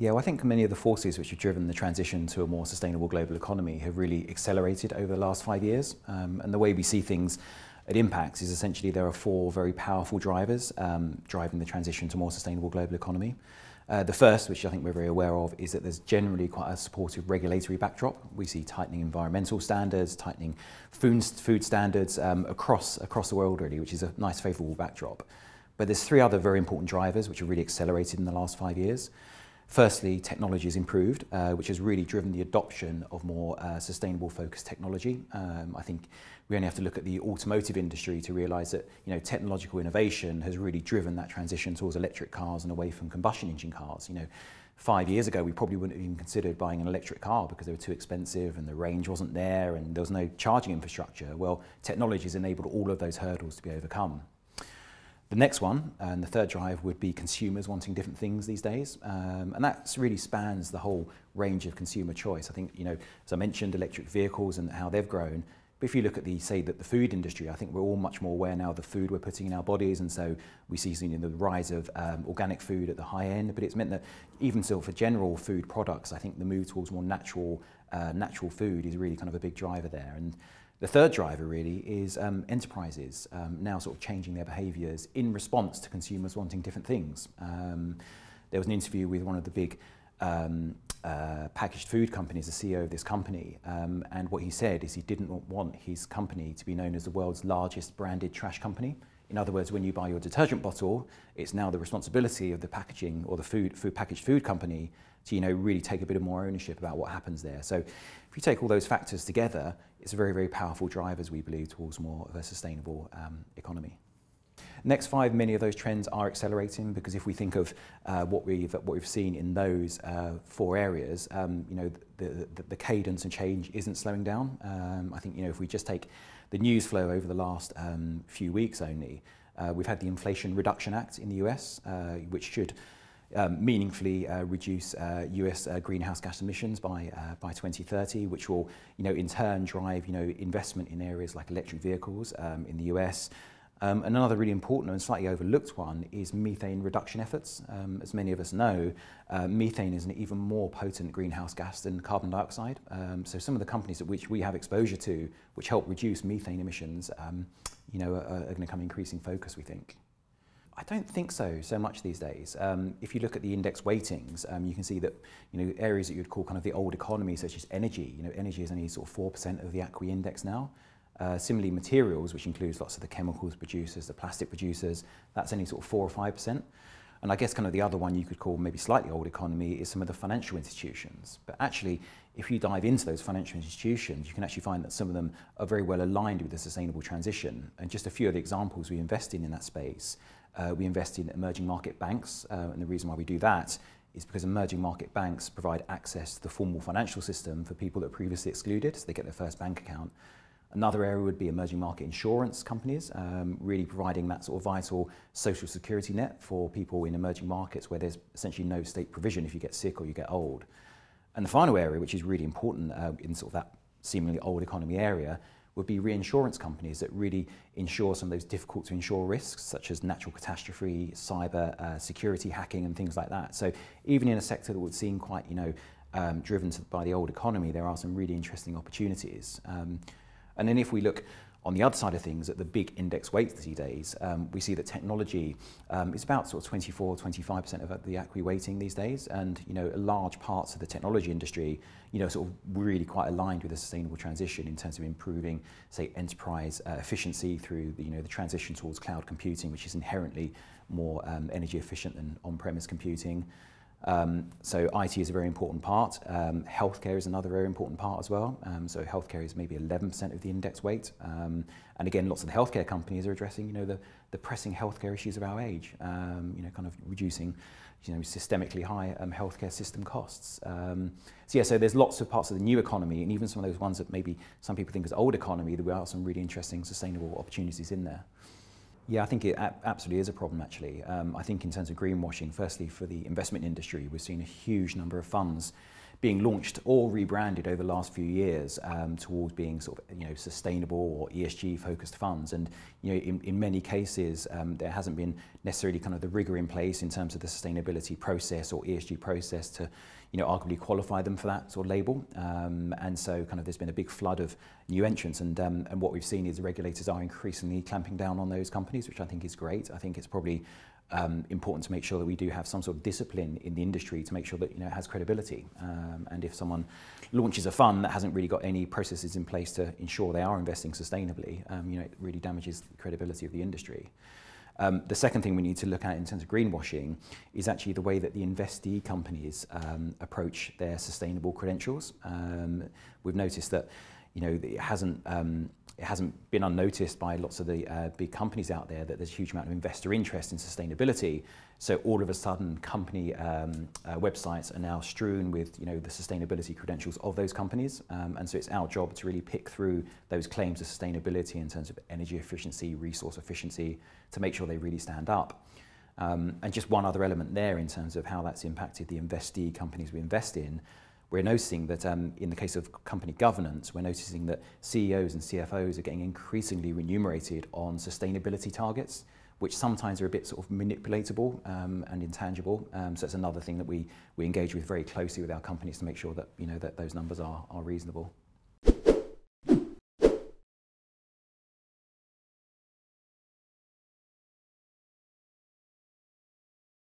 Yeah, well, I think many of the forces which have driven the transition to a more sustainable global economy have really accelerated over the last 5 years. And the way we see things at Impax is essentially there are four very powerful drivers driving the transition to a more sustainable global economy. The first, which I think we're very aware of, is that there's generally quite a supportive regulatory backdrop. We see tightening environmental standards, tightening food standards across the world really, which is a nice favourable backdrop. But there's three other very important drivers which have really accelerated in the last 5 years. Firstly, technology has improved, which has really driven the adoption of more sustainable focused technology. I think we only have to look at the automotive industry to realise that technological innovation has really driven that transition towards electric cars and away from combustion engine cars. 5 years ago, we probably wouldn't have even considered buying an electric car because they were too expensive and the range wasn't there and there was no charging infrastructure. Well, technology has enabled all of those hurdles to be overcome. The next one, and the third drive, would be consumers wanting different things these days. And that really spans the whole range of consumer choice. I think, as I mentioned, electric vehicles and how they've grown. But if you look at the food industry, I think we're all much more aware now of the food we're putting in our bodies. And so we see the rise of organic food at the high end. But it's meant that even still for general food products, I think the move towards more natural food is really kind of a big driver there. And the third driver really is enterprises now sort of changing their behaviours in response to consumers wanting different things. There was an interview with one of the big packaged food companies, the CEO of this company, and what he said is he didn't want his company to be known as the world's largest branded trash company. In other words, when you buy your detergent bottle, it's now the responsibility of the packaging or the packaged food company to really take a bit of more ownership about what happens there. So if you take all those factors together, it's a very, very powerful driver, as we believe, towards more of a sustainable economy. Next five, many of those trends are accelerating because if we think of what we've seen in those four areas, the cadence and change isn't slowing down. I think if we just take the news flow over the last few weeks only, we've had the Inflation Reduction Act in the US, which should meaningfully reduce US greenhouse gas emissions by 2030, which will in turn drive investment in areas like electric vehicles in the US. Another really important and slightly overlooked one is methane reduction efforts. As many of us know, methane is an even more potent greenhouse gas than carbon dioxide. So some of the companies at which we have exposure to, which help reduce methane emissions, are going to come increasing focus, we think. I don't think so much these days. If you look at the index weightings, you can see that areas that you'd call kind of the old economy, such as energy. Energy is only sort of 4% of the ACWI index now. Similarly, materials, which includes lots of the chemicals producers, the plastic producers, that's only sort of 4 or 5%. And I guess kind of the other one you could call maybe slightly old economy is some of the financial institutions. But actually, if you dive into those financial institutions, you can actually find that some of them are very well aligned with the sustainable transition. And just a few of the examples we invest in that space. We invest in emerging market banks, and the reason why we do that is because emerging market banks provide access to the formal financial system for people that are previously excluded, so they get their first bank account. Another area would be emerging market insurance companies, really providing that sort of vital social security net for people in emerging markets where there's essentially no state provision if you get sick or you get old. And the final area, which is really important in sort of that seemingly old economy area, would be reinsurance companies that really insure some of those difficult to insure risks, such as natural catastrophe, cyber security hacking and things like that. So even in a sector that would seem quite, driven by the old economy, there are some really interesting opportunities. And then if we look on the other side of things at the big index weights these days, we see that technology is about sort of 24–25% of the ACWI weighting these days, and large parts of the technology industry, sort of really quite aligned with the sustainable transition in terms of improving, say, enterprise efficiency through the transition towards cloud computing, which is inherently more energy efficient than on-premise computing. So IT is a very important part. Healthcare is another very important part as well. So healthcare is maybe 11% of the index weight. And again, lots of the healthcare companies are addressing, the pressing healthcare issues of our age, kind of reducing, systemically high healthcare system costs. So there's lots of parts of the new economy, and even some of those ones that maybe some people think is old economy, there are some really interesting sustainable opportunities in there. Yeah, I think it absolutely is a problem, actually. I think in terms of greenwashing, firstly, for the investment industry, we've seen a huge number of funds being launched or rebranded over the last few years towards being sort of sustainable or ESG focused funds. And in many cases there hasn't been necessarily kind of the rigor in place in terms of the sustainability process or ESG process to arguably qualify them for that sort of label. And so kind of there's been a big flood of new entrants, and what we've seen is the regulators are increasingly clamping down on those companies, which I think is great. I think it's probably important to make sure that we do have some sort of discipline in the industry to make sure that it has credibility. And if someone launches a fund that hasn't really got any processes in place to ensure they are investing sustainably, it really damages the credibility of the industry. The second thing we need to look at in terms of greenwashing is actually the way that the investee companies approach their sustainable credentials. We've noticed that it hasn't been unnoticed by lots of the big companies out there that there's a huge amount of investor interest in sustainability. So all of a sudden, company websites are now strewn with the sustainability credentials of those companies, and so it's our job to really pick through those claims of sustainability in terms of energy efficiency, resource efficiency, to make sure they really stand up. And just one other element there in terms of how that's impacted the investee companies we invest in. We're noticing that in the case of company governance, we're noticing that CEOs and CFOs are getting increasingly remunerated on sustainability targets, which sometimes are a bit sort of manipulatable and intangible. So it's another thing that we engage with very closely with our companies to make sure that that those numbers are reasonable.